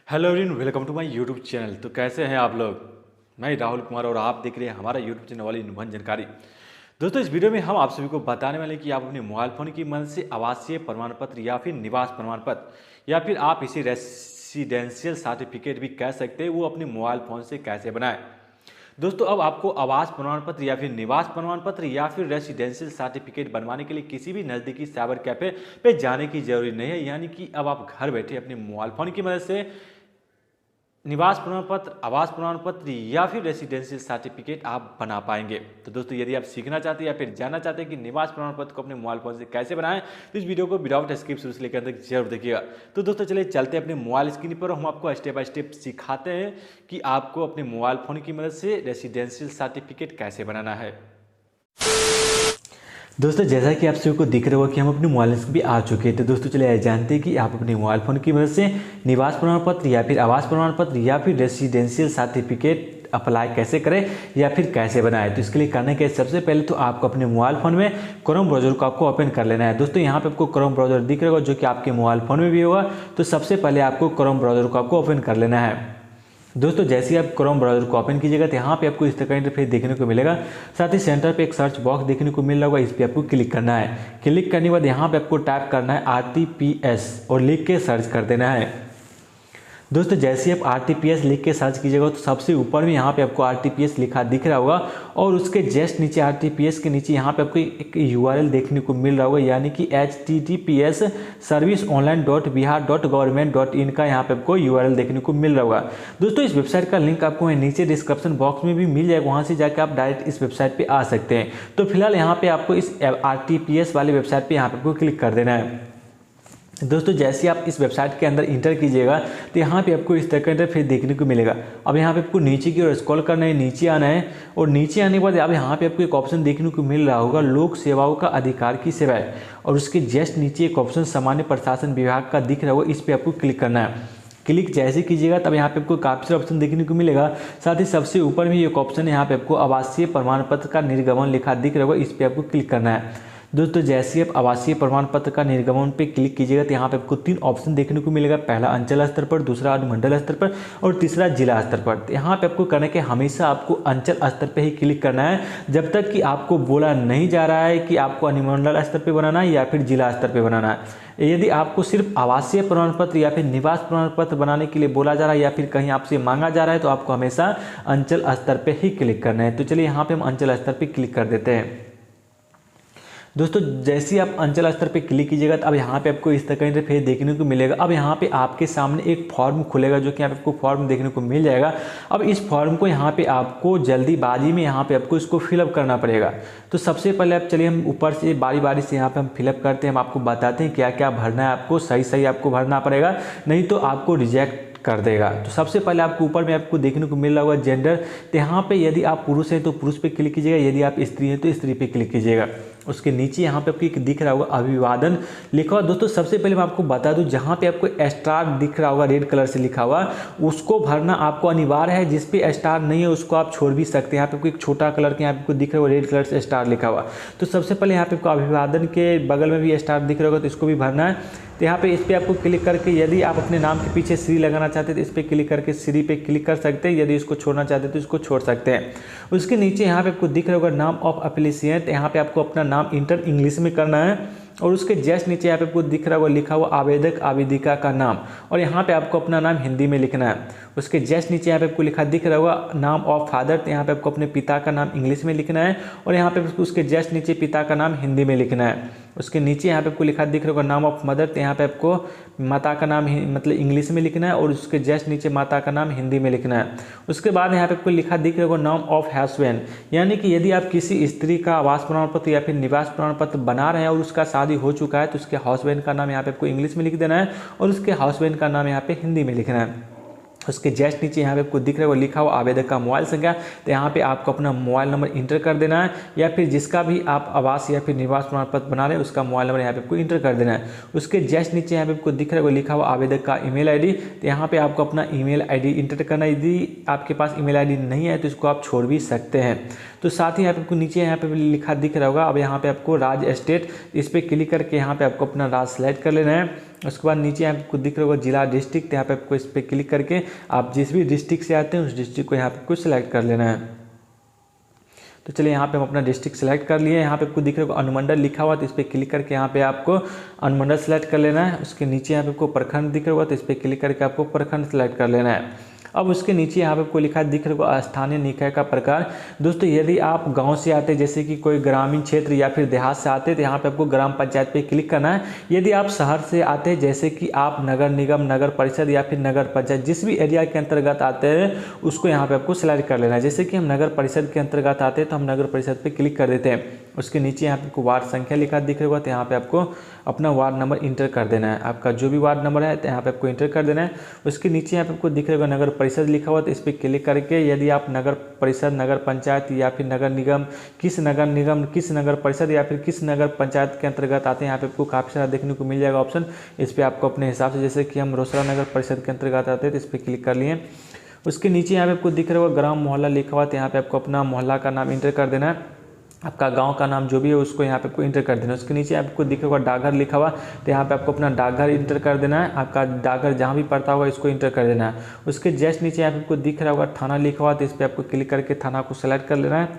Hello everyone, welcome to my YouTube channel. तो कैसे हैं आप लोग। मैं राहुल कुमार और आप देख रहे हैं हमारा यूट्यूब चैनल वाली नुबन जानकारी। दोस्तों, इस वीडियो में हम आप सभी को बताने वाले हैं कि आप अपने मोबाइल फ़ोन की मदद से आवासीय प्रमाण पत्र या फिर निवास प्रमाण पत्र या फिर आप इसे रेसिडेंशियल सर्टिफिकेट भी कह सकते हैं, वो अपने मोबाइल फ़ोन से कैसे बनाएं। दोस्तों, अब आपको आवास प्रमाण पत्र या फिर निवास प्रमाण पत्र या फिर रेसिडेंशियल सर्टिफिकेट बनवाने के लिए किसी भी नज़दीकी साइबर कैफे पे जाने की जरूरी नहीं है। यानी कि अब आप घर बैठे अपने मोबाइल फ़ोन की मदद से निवास प्रमाण पत्र, आवास प्रमाण पत्र या फिर रेसिडेंशियल सर्टिफिकेट आप बना पाएंगे। तो दोस्तों, यदि आप सीखना चाहते हैं या फिर जानना चाहते हैं कि निवास प्रमाण पत्र को अपने मोबाइल फोन से कैसे बनाएं, तो इस वीडियो को विदाउट स्किप शुरू से लेकर अंत तक जरूर देखिएगा। तो दोस्तों, चलिए चलते हैं अपने मोबाइल स्क्रीन पर। हम आपको स्टेप बाय स्टेप सिखाते हैं कि आपको अपने मोबाइल फोन की मदद से रेसिडेंशियल सर्टिफिकेट कैसे बनाना है। दोस्तों, जैसा कि आप सभी को दिख रहा होगा कि हम अपने मोबाइल स्क्रीन पे आ चुके हैं। तो दोस्तों, चलिए जानते हैं कि आप अपने मोबाइल फ़ोन की मदद से निवास प्रमाण पत्र या फिर आवास प्रमाण पत्र या फिर रेसिडेंशियल सर्टिफिकेट अप्लाई कैसे करें या फिर कैसे बनाएं। तो इसके लिए करने के सबसे पहले तो आपको अपने मोबाइल फ़ोन में क्रोम ब्राउज़र को आपको ओपन कर लेना है। दोस्तों, यहाँ पे आपको क्रोम ब्राउज़र दिख रहा होगा जो कि आपके मोबाइल फ़ोन में भी होगा। तो सबसे पहले आपको क्रोम ब्राउज़र को आपको ओपन कर लेना है। दोस्तों, जैसे ही आप क्रोम ब्राउज़र को ओपन कीजिएगा तो यहाँ पे आपको इस तरह का इंटरफेस देखने को मिलेगा। साथ ही सेंटर पे एक सर्च बॉक्स देखने को मिल रहा होगा, इस पर आपको क्लिक करना है। क्लिक करने के बाद यहाँ पे आपको टाइप करना है RTPS और लिख के सर्च कर देना है। दोस्तों, जैसे आप RTPS लिख के सर्च कीजिएगा तो सबसे ऊपर में यहाँ पे आपको RTPS लिखा दिख रहा होगा और उसके जस्ट नीचे RTPS के नीचे यहाँ पे आपको एक URL देखने को मिल रहा होगा, यानी कि https serviceonline.bihar.government.in का यहाँ पे आपको URL देखने को मिल रहा होगा। दोस्तों, इस वेबसाइट का लिंक आपको नीचे डिस्क्रिप्शन बॉक्स में भी मिल जाएगा, वहाँ से जाकर आप डायरेक्ट इस वेबसाइट पर आ सकते हैं। तो फिलहाल यहाँ पे आपको इस RTPS वाले वेबसाइट पर यहाँ पे आपको क्लिक कर देना है। दोस्तों, जैसे आप इस वेबसाइट के अंदर इंटर कीजिएगा तो यहाँ पे आपको इस तरह का इंटरफेस देखने को मिलेगा। अब यहाँ पे आपको नीचे की ओर स्क्रॉल करना है, नीचे आना है और नीचे आने के बाद अब यहाँ पे आपको एक ऑप्शन देखने को मिल रहा होगा, लोक सेवाओं का अधिकार की सेवाएं, और उसके जस्ट नीचे एक ऑप्शन सामान्य प्रशासन विभाग का दिख रहा होगा, इस पर आपको क्लिक करना है। क्लिक जैसे कीजिएगा तब यहाँ पे आपको काफ़ी सारे ऑप्शन देखने को मिलेगा। साथ ही सबसे ऊपर में एक ऑप्शन है, यहाँ पे आपको आवासीय प्रमाण पत्र का निर्गमन लिखा दिख रहा होगा, इस पर आपको क्लिक करना है। दोस्तों, जैसे आप आवासीय प्रमाण पत्र का निर्गमन पे क्लिक कीजिएगा तो यहाँ पे आपको 3 ऑप्शन देखने को मिलेगा। पहला अंचल स्तर पर, दूसरा अनुमंडल स्तर पर और तीसरा जिला स्तर पर। तो यहाँ पे आपको करना है हमेशा आपको अंचल स्तर पे ही क्लिक करना है, जब तक कि आपको बोला नहीं जा रहा है कि आपको अनुमंडल स्तर पर बनाना है या फिर जिला स्तर पर बनाना है। यदि आपको सिर्फ आवासीय प्रमाण पत्र या फिर निवास प्रमाण पत्र बनाने के लिए बोला जा रहा है या फिर कहीं आपसे मांगा जा रहा है तो आपको हमेशा अंचल स्तर पर ही क्लिक करना है। तो चलिए यहाँ पे हम अंचल स्तर पर क्लिक कर देते हैं। दोस्तों, जैसे ही आप अंचल स्तर पे क्लिक कीजिएगा तो अब यहाँ पे आपको इस तरह का इंटरफेस देखने को मिलेगा। अब यहाँ पे आपके सामने एक फॉर्म खुलेगा जो कि यहाँ पे आपको फॉर्म देखने को मिल जाएगा। अब इस फॉर्म को यहाँ पे आपको जल्दीबाजी में यहाँ पे आपको इसको फिलअप करना पड़ेगा। तो सबसे पहले आप चलिए हम ऊपर से बारी बारी से यहाँ पे हम फिलअप करते हैं। हम आपको बताते हैं क्या क्या भरना है, आपको सही सही आपको भरना पड़ेगा, नहीं तो आपको रिजेक्ट कर देगा। तो सबसे पहले आपको ऊपर में आपको देखने को मिल रहा होगा जेंडर। तो यहाँ पे यदि आप पुरुष हैं तो पुरुष पे क्लिक कीजिएगा, यदि आप स्त्री हैं तो स्त्री पे क्लिक कीजिएगा। उसके नीचे यहाँ पे आपको दिख रहा होगा अभिवादन लिखा हुआ। दोस्तों, सबसे पहले मैं आपको बता दूं, जहाँ पे आपको स्टार दिख रहा होगा रेड कलर से लिखा हुआ, उसको भरना आपको अनिवार्य है। जिस पे स्टार नहीं है उसको आप छोड़ भी सकते हैं। यहाँ पे आपको एक छोटा कलर के यहाँ पे आपको दिख रहा होगा रेड कलर से स्टार लिखा हुआ। तो सबसे पहले यहाँ पे आपको अभिवादन के बगल में भी स्टार दिख रहा होगा, तो इसको भी भरना है। तो यहाँ पे इस पर आपको क्लिक करके यदि आप अपने नाम के पीछे श्री लगाना चाहते हैं तो इस पर क्लिक करके श्री पे क्लिक कर सकते हैं। यदि इसको छोड़ना चाहते हैं तो इसको छोड़ सकते हैं। उसके नीचे यहाँ पे आपको दिख रहा होगा नाम ऑफ एप्लीसिएंट, यहाँ पे आपको अपना नाम इंटर इंग्लिश में करना है। और उसके जस्ट नीचे यहाँ पे आपको दिख रहा होगा लिखा हुआ आवेदक आवेदिका का नाम, और यहाँ पे आपको अपना नाम हिंदी में लिखना है। उसके जस्ट नीचे यहाँ पे आपको लिखा दिख रहा होगा नाम ऑफ फादर, तो यहाँ पे आपको अपने पिता का नाम इंग्लिश में लिखना है और यहाँ पे उसके जस्ट नीचे पिता का नाम हिंदी में लिखना है। उसके नीचे यहाँ पे आपको लिखा दिख रहा होगा नाम ऑफ मदर, तो यहाँ पे आपको माता का नाम मतलब इंग्लिश में लिखना है और उसके जस्ट नीचे माता का नाम हिंदी में लिखना है। उसके बाद यहाँ पे आपको लिखा दिख रहा होगा नाम ऑफ हस्बैंड, यानी कि यदि आप किसी स्त्री का आवास प्रमाण पत्र या फिर निवास प्रमाण पत्र बना रहे हैं और उसका शादी हो चुका है तो उसके हस्बैंड का नाम यहाँ पे आपको इंग्लिश में लिख देना है और उसके हस्बैंड का नाम यहाँ पे हिंदी में लिखना है। उसके जस्ट नीचे यहाँ पे आपको दिख रहा है वो लिखा हुआ आवेदक का मोबाइल संख्या, तो यहाँ पे आपको अपना मोबाइल नंबर इंटर कर देना है या फिर जिसका भी आप आवास या फिर निवास प्रमाण पत्र बना रहे हैं उसका मोबाइल नंबर यहाँ पे आपको इंटर कर देना है। उसके जस्ट नीचे यहाँ पे आपको दिख रहा है वो लिखा हुआ आवेदक का ईमेल आईडी, तो यहाँ पे आपको अपना ईमेल आईडी इंटर करना है। यदि आपके पास ईमेल आईडी नहीं है तो इसको आप छोड़ भी सकते हैं। तो साथ ही यहाँ पे आपको नीचे यहाँ पे लिखा दिख रहा होगा, अब यहाँ पे आपको राज्य स्टेट, इस पर क्लिक करके यहाँ पे आपको अपना राज्य सेलेक्ट कर लेना है। उसके बाद नीचे आपको दिख रहा होगा जिला डिस्ट्रिक्ट, यहाँ पे आपको इस पर क्लिक करके आप जिस भी डिस्ट्रिक्ट से आते हैं उस डिस्ट्रिक्ट को यहाँ पे आपको सिलेक्ट कर लेना है। तो चलिए यहाँ पे हम अपना डिस्ट्रिक्ट सेलेक्ट कर लिए। यहाँ पे आपको दिख रहा होगा अनुमंडल लिखा हुआ, तो इस पर क्लिक करके यहाँ पे आपको अनुमंडल सेलेक्ट कर लेना है। उसके नीचे यहाँ पे आपको प्रखंड दिख रहा होगा, तो इस पर क्लिक करके आपको प्रखंड सेलेक्ट कर लेना है। अब उसके नीचे यहाँ पे आपको लिखा दिख रहा होगा स्थानीय निकाय का प्रकार। दोस्तों यदि आप गांव से आते हैं, जैसे कि कोई ग्रामीण क्षेत्र या फिर देहात से आते हैं, तो यहाँ पे आपको ग्राम पंचायत पे क्लिक करना है। यदि आप शहर से आते हैं, जैसे कि आप नगर निगम, नगर परिषद या फिर नगर पंचायत जिस भी एरिया के अंतर्गत आते हैं उसको यहाँ पे आपको सिलेक्ट कर लेना है। जैसे कि हम नगर परिषद के अंतर्गत आते हैं तो हम नगर परिषद पे क्लिक कर देते हैं। उसके नीचे यहाँ पे आपको वार्ड संख्या लिखा दिख रहा होगा, तो यहाँ पे आपको अपना वार्ड नंबर इंटर कर देना है। आपका जो भी वार्ड नंबर है तो यहाँ पे आपको इंटर कर देना है। उसके नीचे यहाँ पे आपको दिख रहा होगा नगर परिषद लिखा हुआ, तो इस पर क्लिक करके यदि आप नगर परिषद, नगर पंचायत या फिर नगर निगम, किस नगर परिषद या फिर किस नगर पंचायत के अंतर्गत आते हैं, यहाँ पे आपको काफ़ी सारा देखने को मिल जाएगा ऑप्शन। इस पर आपको अपने हिसाब से, जैसे कि हम रोसड़ा नगर परिषद के अंतर्गत आते हैं तो इस पर क्लिक कर लिए। उसके नीचे यहाँ पे आपको दिख रहा होगा ग्राम मोहल्ला लिखा हुआ, तो यहाँ पे आपको अपना मोहल्ला का नाम इंटर कर देना है। आपका गांव का नाम जो भी है उसको यहाँ पे आपको इंटर कर देना है। उसके नीचे आपको दिख रहा होगा डाकघर लिखा हुआ, तो यहाँ पे आपको अपना डाकघर इंटर कर देना है। आपका डाकघर जहाँ भी पड़ता होगा इसको इंटर कर देना है। उसके जस्ट नीचे यहाँ पे आपको दिख रहा होगा थाना लिखा हुआ, तो इस पर आपको क्लिक करके थाना को सेलेक्ट कर लेना है।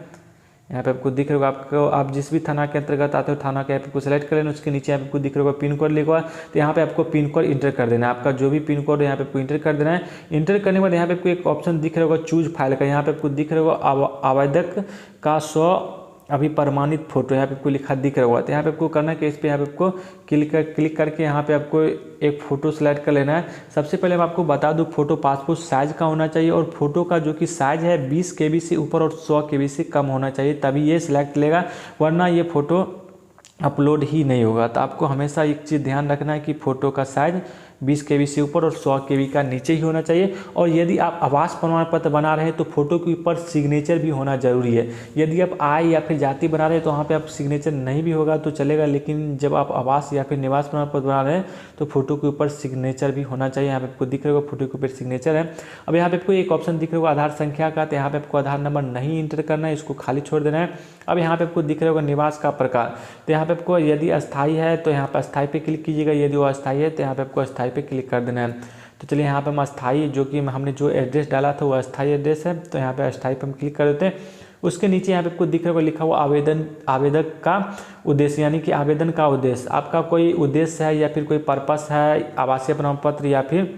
यहाँ पे आपको दिख रहा होगा आपको, आप जिस भी थाना के अंतर्गत आते हो थाना के यहाँ पे आपको सेलेक्ट कर लेना। उसके नीचे यहाँ पे आपको दिख रहा होगा पिन कोड लिखा हुआ, तो यहाँ पे आपको पिन कोड इंटर कर देना है। आपका जो भी पिन कोड है यहाँ पे आपको इंटर कर देना है। इंटर करने के बाद यहाँ पे आपको एक ऑप्शन दिख रहा होगा चूज फाइल का, यहाँ पे आपको दिख रहा होगा आवेदक का 100 अभी प्रमाणित फोटो यहाँ पे आपको लिखा दिख रहा होगा, तो यहाँ पे आपको करना है कि इस पर यहाँ पे आपको क्लिक करके यहाँ पे आपको एक फ़ोटो सेलेक्ट कर लेना है। सबसे पहले मैं आपको बता दूँ फ़ोटो पासपोर्ट साइज़ का होना चाहिए और फोटो का जो कि साइज़ है 20 KB से ऊपर और 100 KB से कम होना चाहिए, तभी ये सिलेक्ट लेगा, वरना ये फ़ोटो अपलोड ही नहीं होगा। तो आपको हमेशा एक चीज़ ध्यान रखना है कि फ़ोटो का साइज़ 20 KB से ऊपर और 100 KB का नीचे ही होना चाहिए। और यदि आप आवास प्रमाण पत्र बना रहे हैं तो फोटो के ऊपर सिग्नेचर भी होना जरूरी है। यदि आप आय या फिर जाति बना रहे हैं तो वहाँ पे आप सिग्नेचर नहीं भी होगा तो चलेगा, लेकिन जब आप आवास या फिर निवास प्रमाण पत्र बना रहे हैं तो फोटो के ऊपर सिग्नेचर भी होना चाहिए। यहाँ पे आपको दिख रहा होगा फोटो के ऊपर सिग्नेचर है। अब यहाँ पे आपको एक ऑप्शन दिख रहा होगा आधार संख्या का, तो यहाँ पे आपको आधार नंबर नहीं इंटर करना है, इसको खाली छोड़ देना है। अब यहाँ पे आपको दिख रहा होगा निवास का प्रकार, तो यहाँ पे आपको यदि अस्थायी है तो यहाँ पर अस्थायी पे क्लिक कीजिएगा, यदि वो अस्थायी है तो यहाँ पे आपको अस्थायी पे क्लिक कर देना है। तो चलिए यहाँ पे हम अस्थायी, जो कि हमने जो एड्रेस डाला था वो अस्थायी एड्रेस है, तो यहाँ पे अस्थायी पे हम क्लिक कर देते हैं। उसके नीचे यहाँ पे आपको दिख रहा होगा लिखा हुआ आवेदक का उद्देश्य, यानी कि आवेदन का उद्देश्य, आपका कोई उद्देश्य है या फिर कोई पर्पस है आवासीय प्रमाण पत्र या फिर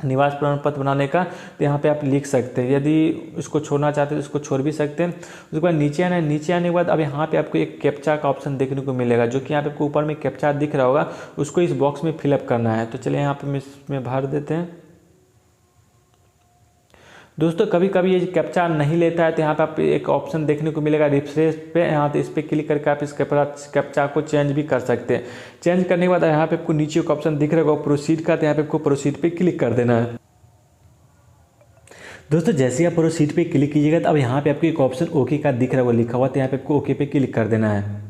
निवास प्रमाण पत्र बनाने का, तो यहाँ पे आप लिख सकते हैं। यदि उसको छोड़ना चाहते हैं तो उसको छोड़ भी सकते हैं। उसके बाद नीचे आना है, नीचे आने के बाद अब यहाँ पे आपको एक कैप्चा का ऑप्शन देखने को मिलेगा, जो कि यहाँ पे आपको ऊपर में कैप्चा दिख रहा होगा, उसको इस बॉक्स में फिलअप करना है। तो चलिए यहाँ पे इसमें भर देते हैं। दोस्तों कभी कभी ये कैप्चा नहीं लेता है तो यहाँ पे आप एक ऑप्शन देखने को मिलेगा रिफ्रेश पे, यहाँ तो इस पर क्लिक करके आप इस कैप्चा को चेंज भी कर सकते हैं। चेंज करने के बाद यहाँ पे आपको नीचे एक ऑप्शन दिख रहा होगा प्रोसीड का, तो यहाँ पे आपको प्रोसीड पे क्लिक कर देना है। दोस्तों जैसे आप प्रोसीड पे क्लिक कीजिएगा तो अब यहाँ पे आपको एक ऑप्शन ओके का दिख रहा होगा लिखा हुआ, तो यहाँ पे आपको ओके पे क्लिक कर देना है।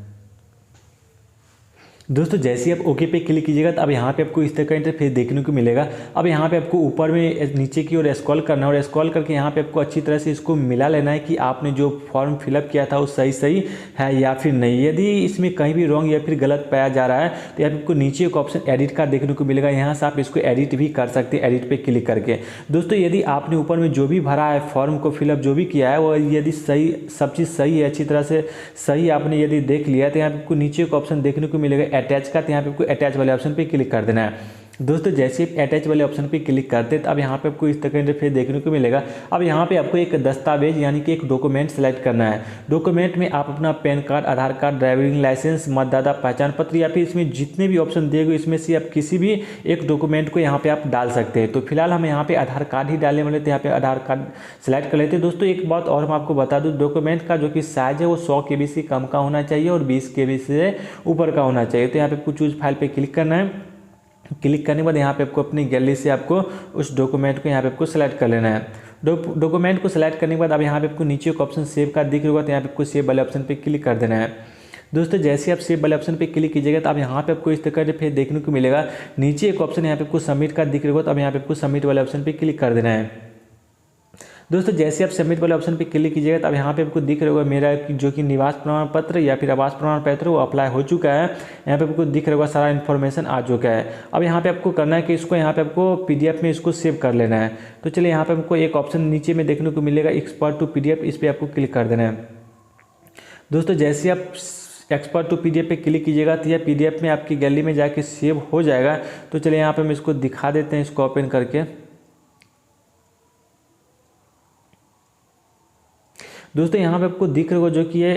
दोस्तों जैसे आप ओके पे क्लिक कीजिएगा तो अब यहाँ पे आपको इस तरह का इंटरफेस देखने को मिलेगा। अब यहाँ पे आपको ऊपर में नीचे की ओर स्क्रॉल करना है और स्क्रॉल करके यहाँ पे आपको अच्छी तरह से इसको मिला लेना है कि आपने जो फॉर्म फिलअप किया था वो सही है या फिर नहीं। यदि इसमें कहीं भी रॉन्ग या फिर गलत पाया जा रहा है तो यहाँ पे आपको नीचे एक ऑप्शन एडिट का देखने को मिलेगा, यहाँ से आप इसको एडिट भी कर सकते हैं एडिट पे क्लिक करके। दोस्तों यदि आपने ऊपर में जो भी भरा है फॉर्म को फिलअप जो भी किया है वो यदि सही सब चीज़ सही है, अच्छी तरह से सही आपने यदि देख लिया तो यहाँ पे आपको नीचे एक ऑप्शन देखने को मिलेगा अटैच का, तो यहाँ पे आपको अटैच वाले ऑप्शन पे क्लिक कर देना है। दोस्तों जैसे आप अटैच वाले ऑप्शन पे क्लिक करते हैं तो अब यहाँ पे आपको इस तरह का इंटरफेस देखने को मिलेगा। अब यहाँ पे आपको एक दस्तावेज यानी कि एक डॉक्यूमेंट सेलेक्ट करना है। डॉक्यूमेंट में आप अपना पैन कार्ड, आधार कार्ड, ड्राइविंग लाइसेंस, मतदाता पहचान पत्र या फिर इसमें जितने भी ऑप्शन दिए गए इसमें से आप किसी भी एक डॉक्यूमेंट को यहाँ पे आप डाल सकते हैं। तो फिलहाल हम यहाँ पे आधार कार्ड ही डालने वाले थे, यहाँ पे आधार कार्ड सेलेक्ट कर लेते हैं। दोस्तों एक बात और मैं आपको बता दूँ, डॉक्यूमेंट का जो कि साइज है वो 100 KB से कम का होना चाहिए और 20 KB से ऊपर का होना चाहिए। तो यहाँ पे आपको चूज फाइल पे क्लिक करना है। क्लिक करने के बाद यहाँ पे आपको अपनी गैलरी से आपको उस डॉक्यूमेंट को यहाँ पे आपको सेलेक्ट कर लेना है। डॉक्यूमेंट को सेलेक्ट करने के बाद अब यहाँ पे आपको नीचे एक ऑप्शन सेव का दिख रहा होगा, तो यहाँ पे आपको सेव वाले ऑप्शन पे क्लिक कर देना है। दोस्तों जैसे आप सेव वाले ऑप्शन पे क्लिक कीजिएगा तो अब यहाँ पे आपको इस तरह का फिर देखने को मिलेगा। नीचे एक ऑप्शन यहाँ पे आपको सबमिट का दिख रहा होगा, तो अब यहाँ पे आपको सबमिट वाले ऑप्शन पे क्लिक कर देना है। दोस्तों जैसे आप सबमिट वाले ऑप्शन पे क्लिक कीजिएगा तो अब यहाँ पे आपको दिख रहा होगा मेरा जो कि निवास प्रमाण पत्र या फिर आवास प्रमाण पत्र वो अप्लाई हो चुका है। यहाँ पे आपको दिख रहा होगा सारा इन्फॉर्मेशन आ चुका है। अब यहाँ पे आपको करना है कि इसको यहाँ पे आपको पीडीएफ में इसको सेव कर लेना है। तो चलिए यहाँ पे आपको एक ऑप्शन नीचे में देखने को मिलेगा एक्सपोर्ट टू पीडीएफ, इस पर आपको क्लिक कर देना है। दोस्तों जैसे आप एक्सपोर्ट टू पीडीएफ पे क्लिक कीजिएगा तो यह पीडीएफ में आपकी गैलरी में जाके सेव हो जाएगा। तो चलिए यहाँ पे हम इसको दिखा देते हैं, इसको ओपन करके। दोस्तों यहाँ पे आपको दिख रहा होगा जो कि ये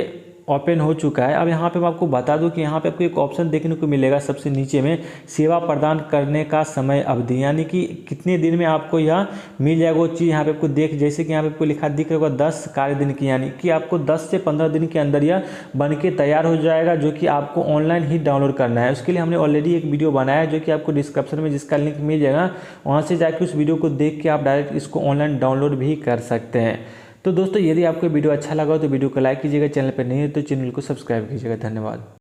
ओपन हो चुका है। अब यहाँ पे मैं आपको बता दूं कि यहाँ पे आपको एक ऑप्शन देखने को मिलेगा सबसे नीचे में, सेवा प्रदान करने का समय अवधि, यानी कि कितने दिन में आपको यह मिल जाएगा वो चीज़ यहाँ पे आपको जैसे कि यहाँ पे आपको लिखा दिख रहा होगा 10 कार्य दिन की, यानी कि आपको 10 से 15 दिन के अंदर यह बन के तैयार हो जाएगा, जो कि आपको ऑनलाइन ही डाउनलोड करना है। उसके लिए हमने ऑलरेडी एक वीडियो बनाया है जो कि आपको डिस्क्रिप्शन में जिसका लिंक मिल जाएगा, वहाँ से जाके उस वीडियो को देख के आप डायरेक्ट इसको ऑनलाइन डाउनलोड भी कर सकते हैं। तो दोस्तों यदि आपको वीडियो अच्छा लगा हो तो वीडियो को लाइक कीजिएगा, चैनल पर नहीं है तो चैनल को सब्सक्राइब कीजिएगा। धन्यवाद।